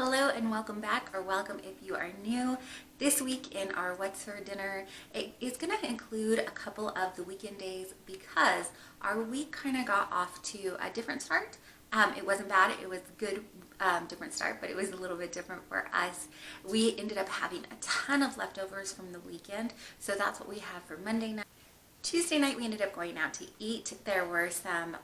Hello and welcome back, or welcome if you are new. This week in our What's for Dinner, it is going to include a couple of the weekend days because our week kind of got off to a different start. It wasn't bad, it was good, different start, but it was a little bit different for us. We ended up having a ton of leftovers from the weekend, so that's what we have for Monday night. Tuesday night, we ended up going out to eat. There were some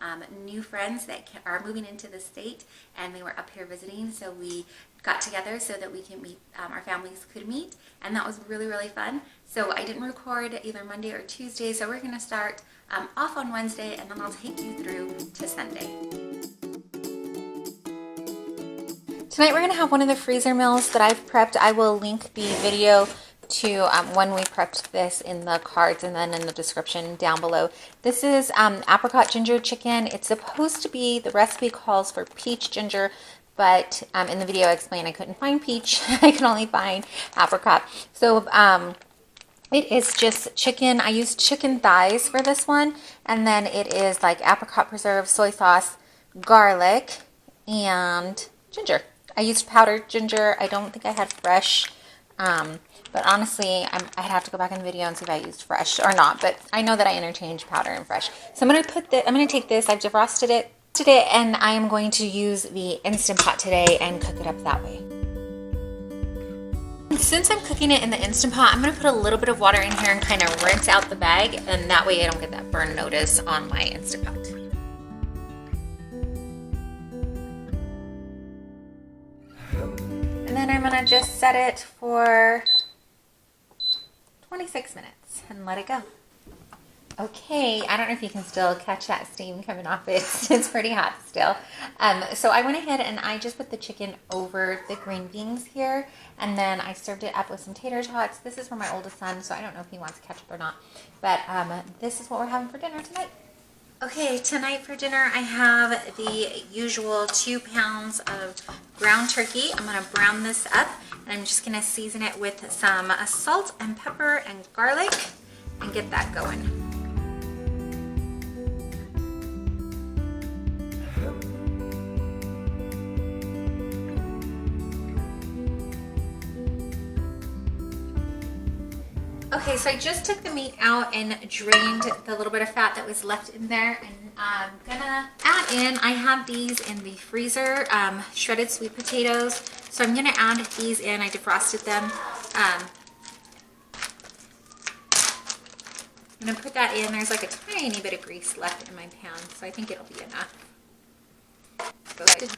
new friends that are moving into the state, and they were up here visiting, so we got together so that we can meet, our families could meet, and that was really, really fun. So I didn't record either Monday or Tuesday, so we're going to start off on Wednesday, and then I'll take you through to Sunday. Tonight we're going to have one of the freezer meals that I've prepped. I will link the video to when we prepped this in the cards and then in the description down below. This is apricot ginger chicken. It's supposed to be, the recipe calls for peach ginger, but in the video I explained I couldn't find peach. I could only find apricot. So it is just chicken. I used chicken thighs for this one, and then it is like apricot preserve, soy sauce, garlic, and ginger. I used powdered ginger. I don't think I had fresh. But honestly, I'd have to go back in the video and see if I used fresh or not. But I know that I interchange powder and fresh. So I'm going to take this. I've defrosted it today, and I am going to use the Instant Pot today and cook it up that way. Since I'm cooking it in the Instant Pot, I'm going to put a little bit of water in here and kind of rinse out the bag, and that way I don't get that burn notice on my Instant Pot. And then I'm going to just set it for 26 minutes and let it go. Okay, I don't know if you can still catch that steam coming off it. It's pretty hot still. So I went ahead and I just put the chicken over the green beans here, and then I served it up with some tater tots. This is for my oldest son, so I don't know if he wants ketchup or not. But this is what we're having for dinner tonight. Okay, tonight for dinner I have the usual 2 pounds of ground turkey. I'm going to brown this up, and I'm just going to season it with some salt and pepper and garlic and get that going. Okay, so I just took the meat out and drained the little bit of fat that was left in there, and I'm gonna add in, I have these in the freezer, shredded sweet potatoes, so I'm gonna add these in. I defrosted them. I'm gonna put that in. There's like a tiny bit of grease left in my pan, so I think it'll be enough. So I did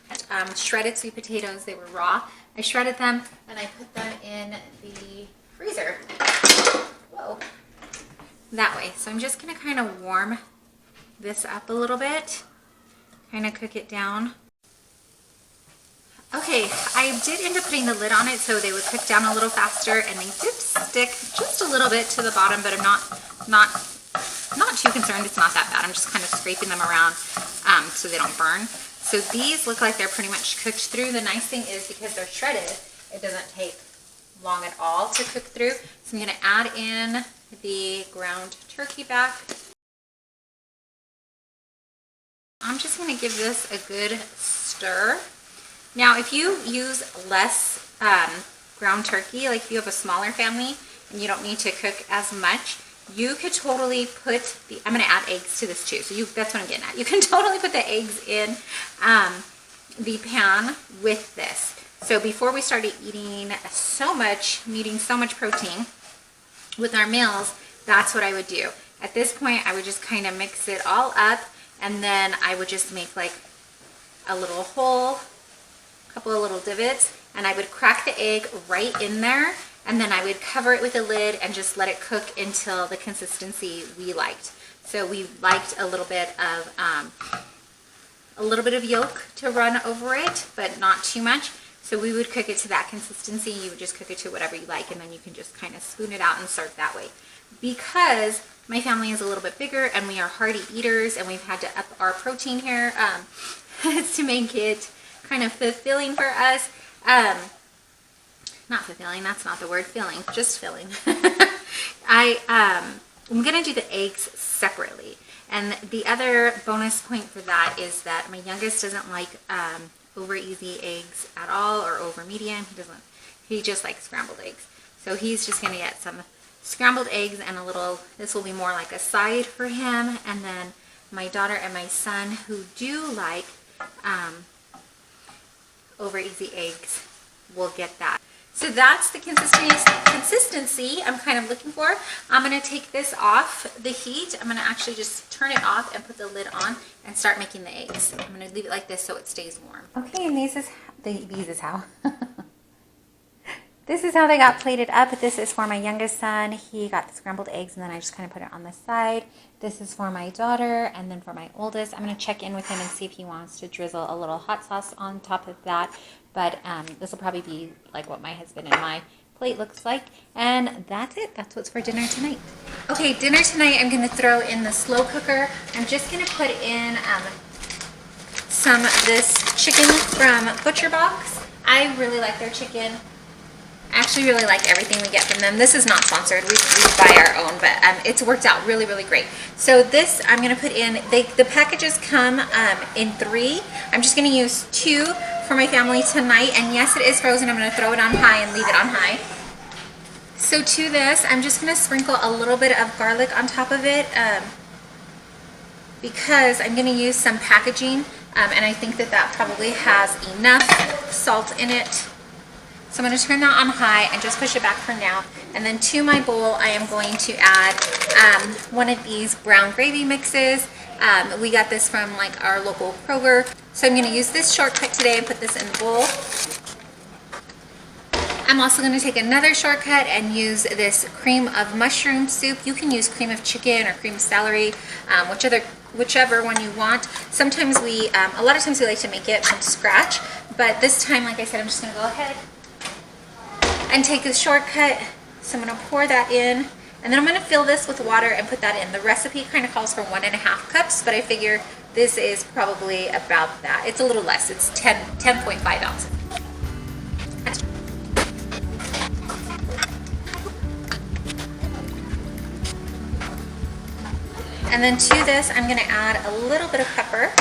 shredded sweet potatoes. They were raw. I shredded them and I put them in the freezer. Whoa. That way. So I'm just going to kind of warm this up a little bit, kind of cook it down. Okay, I did end up putting the lid on it so they would cook down a little faster, and they did stick just a little bit to the bottom, but I'm not too concerned. It's not that bad. I'm just kind of scraping them around so they don't burn. So these look like they're pretty much cooked through. The nice thing is because they're shredded, it doesn't take long at all to cook through. So I'm going to add in the ground turkey back. I'm just going to give this a good stir. Now, if you use less ground turkey, like if you have a smaller family and you don't need to cook as much, you could totally put the, I'm going to add eggs to this too. So that's what I'm getting at. You can totally put the eggs in the pan with this. So before we started eating so much protein with our meals, that's what I would do. At this point, I would just kind of mix it all up, and then I would just make like a little hole, a couple of little divots, and I would crack the egg right in there, and then I would cover it with a lid and just let it cook until the consistency we liked. So we liked a little bit of yolk to run over it, but not too much. So we would cook it to that consistency. You would just cook it to whatever you like, and then you can just kind of spoon it out and serve that way. Because my family is a little bit bigger and we are hearty eaters, and we've had to up our protein here to make it kind of fulfilling for us. Not fulfilling, that's not the word, filling, just filling. I'm gonna do the eggs separately. And the other bonus point for that is that my youngest doesn't like over easy eggs at all or over medium. He just likes scrambled eggs. So he's just gonna get some scrambled eggs and a little, this will be more like a side for him. And then my daughter and my son, who do like over easy eggs, will get that. So that's the consistency I'm kind of looking for. I'm going to take this off the heat. I'm going to actually just turn it off and put the lid on and start making the eggs. I'm going to leave it like this so it stays warm. Okay, and these is how. This is how they got plated up. This is for my youngest son. He got the scrambled eggs and then I just kind of put it on the side. This is for my daughter, and then for my oldest, I'm going to check in with him and see if he wants to drizzle a little hot sauce on top of that. But this will probably be like what my husband and my plate looks like. And that's it. That's what's for dinner tonight. Okay, dinner tonight I'm going to throw in the slow cooker. I'm just going to put in some of this chicken from Butcher Box. I really like their chicken. I actually really like everything we get from them. This is not sponsored. We buy our own, but it's worked out really, really great. So this I'm going to put in, the packages come in 3. I'm just going to use 2 for my family tonight. And yes, it is frozen. I'm going to throw it on high and leave it on high. So to this, I'm just going to sprinkle a little bit of garlic on top of it because I'm going to use some packaging. And I think that probably has enough salt in it. So I'm going to turn that on high and just push it back for now. And then to my bowl, I am going to add one of these brown gravy mixes. We got this from like our local Kroger. So I'm going to use this shortcut today and put this in the bowl. I'm also going to take another shortcut and use this cream of mushroom soup. You can use cream of chicken or cream of celery, whichever one you want. Sometimes a lot of times we like to make it from scratch. But this time, like I said, I'm just going to go ahead and take a shortcut. So I'm going to pour that in, and then I'm going to fill this with water and put that in. The recipe kind of calls for 1.5 cups, but I figure this is probably about that. It's a little less. It's 10.5 ounces. And then to this, I'm going to add a little bit of pepper.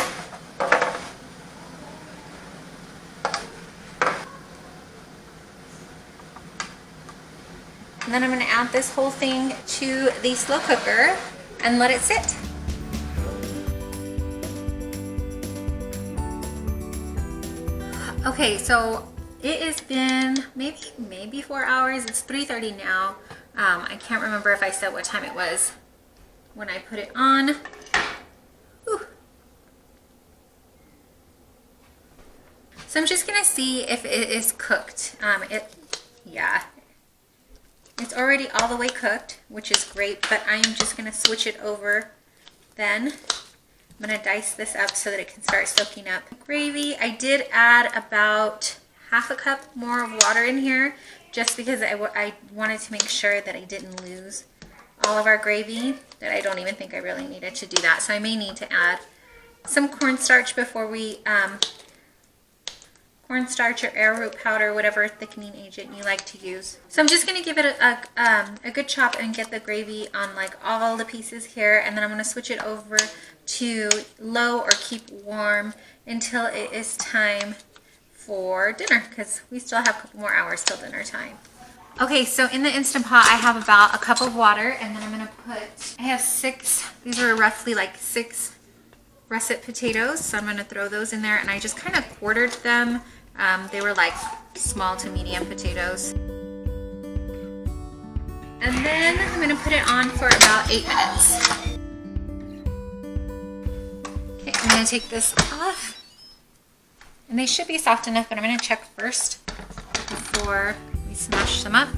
And then I'm going to add this whole thing to the slow cooker and let it sit. Okay, so it has been maybe 4 hours. It's 3:30 now. I can't remember if I said what time it was when I put it on. Whew. So I'm just going to see if it is cooked. Yeah. It's already all the way cooked, which is great, but I am just going to switch it over then. I'm going to dice this up so that it can start soaking up gravy. I did add about 1/2 cup more of water in here just because I wanted to make sure that I didn't lose all of our gravy, that I don't even think I really needed to do that. So I may need to add some cornstarch before we cornstarch or arrowroot powder, whatever thickening agent you like to use. So I'm just going to give it a good chop and get the gravy on like all the pieces here, and then I'm going to switch it over to low or keep warm until it is time for dinner, because we still have a couple more hours till dinner time. Okay, so in the Instant Pot I have about 1 cup of water, and then I'm going to I have 6, these are roughly like 6 russet potatoes, so I'm going to throw those in there, and I just kind of quartered them. They were like small to medium potatoes. And then I'm going to put it on for about 8 minutes. Okay, I'm going to take this off. And they should be soft enough, but I'm going to check first before we smash them up.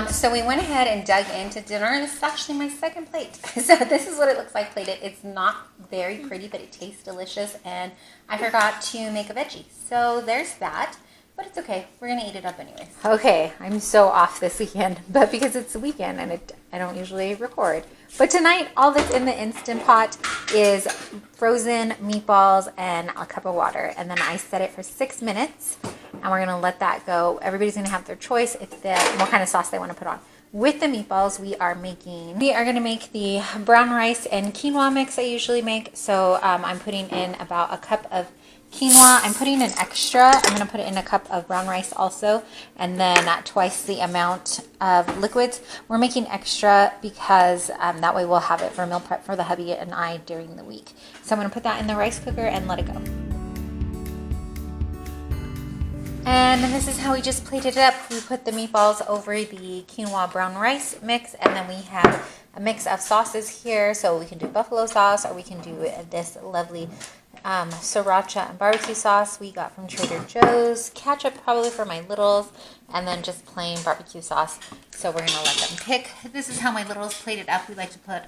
So we went ahead and dug into dinner. This is actually my second plate. So this is what it looks like plated. It's not very pretty, but it tastes delicious. And I forgot to make a veggie. So there's that. but it's okay. We're gonna eat it up anyways. Okay, I'm so off this weekend, but because it's the weekend and I don't usually record. But tonight, all that's in the Instant Pot is frozen meatballs and a cup of water. And then I set it for 6 minutes, and we're gonna let that go. Everybody's gonna have their choice if what kind of sauce they wanna put on. With the meatballs, we are gonna make the brown rice and quinoa mix I usually make. So I'm putting in about a cup of quinoa. I'm putting in extra. I'm going to put in a cup of brown rice also, and then twice the amount of liquids. We're making extra because that way we'll have it for meal prep for the hubby and I during the week. So I'm going to put that in the rice cooker and let it go. And then this is how we just plated it up. We put the meatballs over the quinoa brown rice mix, and then we have a mix of sauces here. So we can do buffalo sauce, or we can do this lovely sriracha and barbecue sauce we got from Trader Joe's, ketchup probably for my littles, and then just plain barbecue sauce. So we're gonna let them pick. This is how my littles plated up. We like to put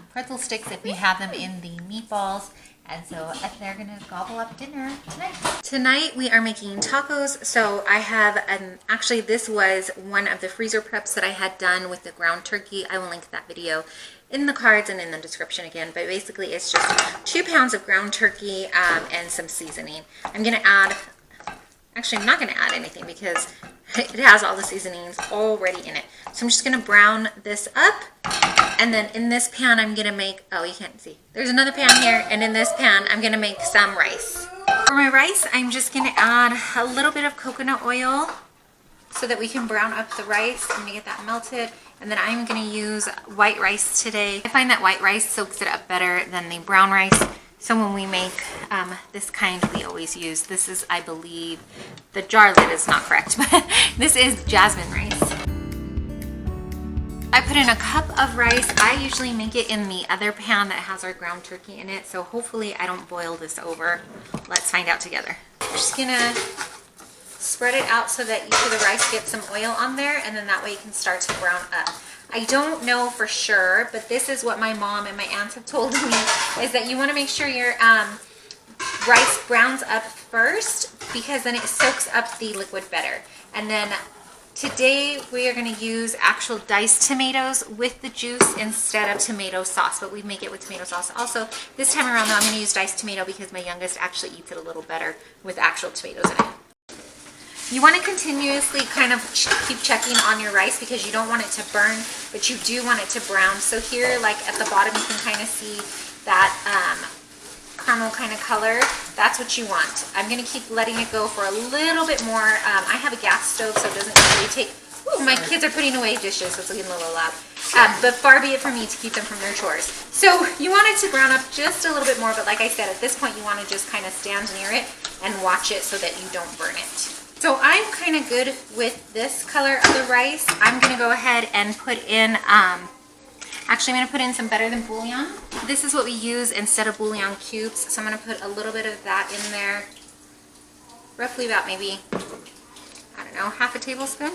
pretzel sticks if we have them in the meatballs, and so they're gonna gobble up dinner tonight. Tonight we are making tacos. So I have actually this was one of the freezer preps that I had done with the ground turkey. I will link that video in the cards and in the description again, but basically it's just 2 pounds of ground turkey and some seasoning. I'm gonna add, actually I'm not gonna add anything because it has all the seasonings already in it. So I'm just gonna brown this up, and then in this pan I'm gonna make, oh you can't see, there's another pan here, and in this pan I'm gonna make some rice. For my rice, I'm just gonna add a little bit of coconut oil so that we can brown up the rice. I'm gonna get that melted. And then I'm gonna use white rice today. I find that white rice soaks it up better than the brown rice. So when we make this kind, we always use, this is, I believe, the jar lid is not correct, but this is jasmine rice. I put in a cup of rice. I usually make it in the other pan that has our ground turkey in it. So hopefully I don't boil this over. Let's find out together. I'm just gonna spread it out so that each of the rice gets some oil on there, and then that way you can start to brown up. I don't know for sure, but this is what my mom and my aunts have told me, is that you want to make sure your rice browns up first, because then it soaks up the liquid better. And then today we are going to use actual diced tomatoes with the juice instead of tomato sauce, but we make it with tomato sauce also. This time around though, I'm going to use diced tomato because my youngest actually eats it a little better with actual tomatoes in it. You want to continuously kind of keep checking on your rice because you don't want it to burn, but you do want it to brown. So here, like at the bottom, you can kind of see that caramel kind of color. That's what you want. I'm going to keep letting it go for a little bit more. I have a gas stove, so it doesn't really take... Ooh, my kids are putting away dishes, so it's getting a little loud. But far be it from me to keep them from their chores. So you want it to brown up just a little bit more, but like I said, at this point, you want to just kind of stand near it and watch it so that you don't burn it. So I'm kind of good with this color of the rice. I'm going to go ahead and put in, actually I'm going to put in some Better Than Bouillon. This is what we use instead of bouillon cubes. So I'm going to put a little bit of that in there. Roughly about maybe, I don't know, half a tablespoon.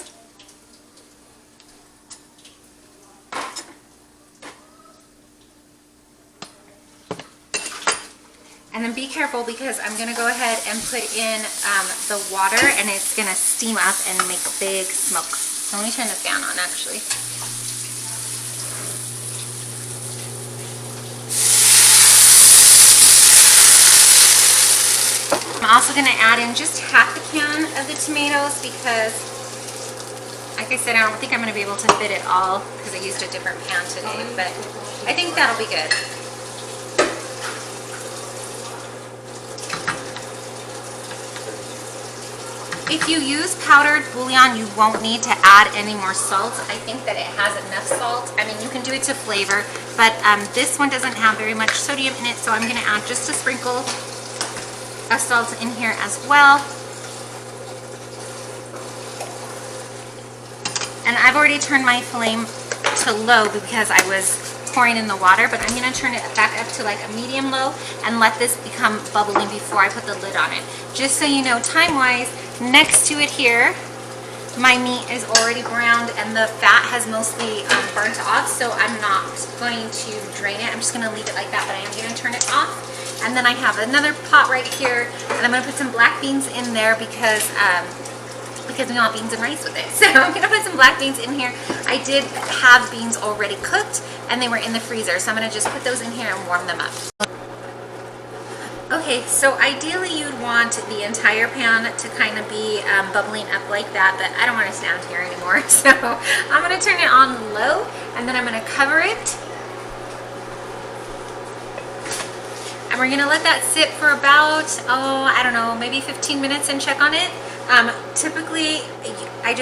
And then be careful because I'm going to go ahead and put in the water, and it's going to steam up and make big smoke. So let me turn the fan on actually. I'm also going to add in just half a can of the tomatoes because, like I said, I don't think I'm going to be able to fit it all because I used a different pan today, but I think that'll be good. If you use powdered bouillon, you won't need to add any more salt. I think that it has enough salt. I mean, you can do it to flavor, but this one doesn't have very much sodium in it, so I'm going to add just a sprinkle of salt in here as well. And I've already turned my flame to low because I was pouring in the water, but I'm going to turn it back up to like a medium low and let this become bubbly before I put the lid on it. Just so you know, time-wise, next to it here, my meat is already browned and the fat has mostly burnt off, so I'm not going to drain it. I'm just going to leave it like that, but I am going to turn it off. And then I have another pot right here, and I'm gonna put some black beans in there because we want beans and rice with it. So I'm gonna put some black beans in here. I did have beans already cooked and they were in the freezer, so I'm gonna just put those in here and warm them up. Okay, so ideally you'd want the entire pan to kind of be bubbling up like that, but I don't want to stand here anymore. So I'm gonna turn it on low, and then I'm gonna cover it. And we're gonna let that sit for about, I don't know, maybe 15 minutes and check on it. Typically, I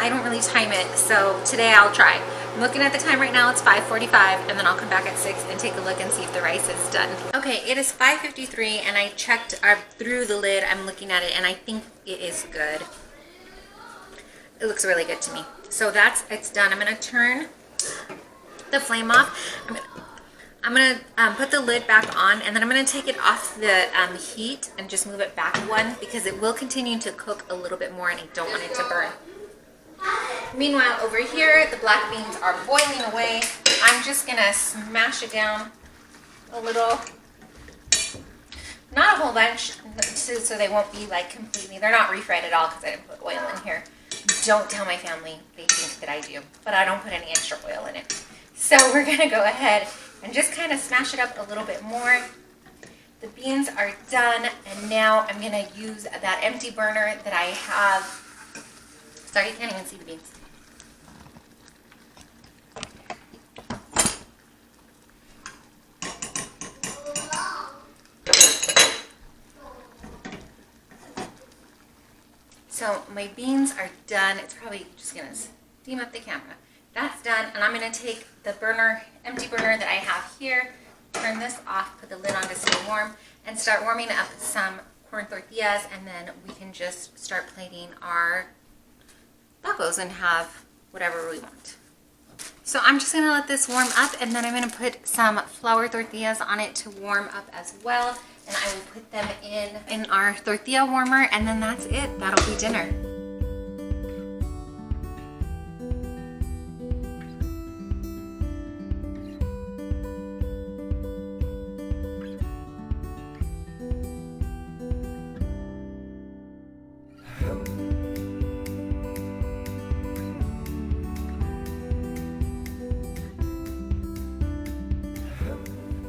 don't really time it, so today I'll try. I'm looking at the time right now, it's 5:45, and then I'll come back at 6 and take a look and see if the rice is done. Okay, it is 5:53, and I checked through the lid. I'm looking at it, and I think it is good. It looks really good to me. So it's done. I'm gonna turn the flame off. I'm gonna put the lid back on, and then I'm gonna take it off the heat and just move it back one, because it will continue to cook a little bit more and I don't want it to burn. Meanwhile, over here, the black beans are boiling away. I'm just gonna smash it down a little, not a whole bunch, so they won't be like completely, they're not refried at all because I didn't put oil in here. Don't tell my family, they think that I do, but I don't put any extra oil in it. So we're gonna go ahead and just kind of smash it up a little bit more. The beans are done, and now I'm gonna use that empty burner that I have. Sorry, you can't even see the beans. So my beans are done. It's probably just gonna steam up the camera. That's done, and I'm gonna take the empty burner that I have here, turn this off, put the lid on to stay warm, and start warming up some corn tortillas, and then we can just start plating our tacos and have whatever we want. So I'm just gonna let this warm up, and then I'm gonna put some flour tortillas on it to warm up as well, and I will put them in our tortilla warmer, and then that's it. That'll be dinner.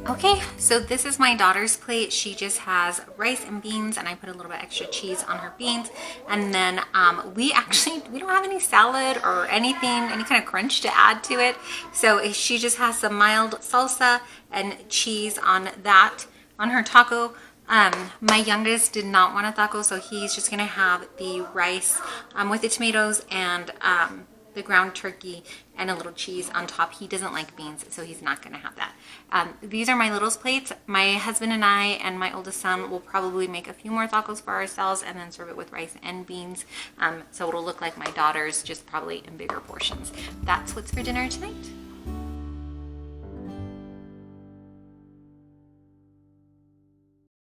Okay, so this is my daughter's plate. She just has rice and beans, and I put a little bit extra cheese on her beans. And then we don't have any salad or anything, any kind of crunch to add to it. So she just has some mild salsa and cheese on that, on her taco. My youngest did not want a taco, so he's just gonna have the rice with the tomatoes and the ground turkey and a little cheese on top. He doesn't like beans, so he's not gonna have that. These are my little's plates. My husband and I and my oldest son will probably make a few more tacos for ourselves and then serve it with rice and beans. So it'll look like my daughter's, just probably in bigger portions. That's what's for dinner tonight.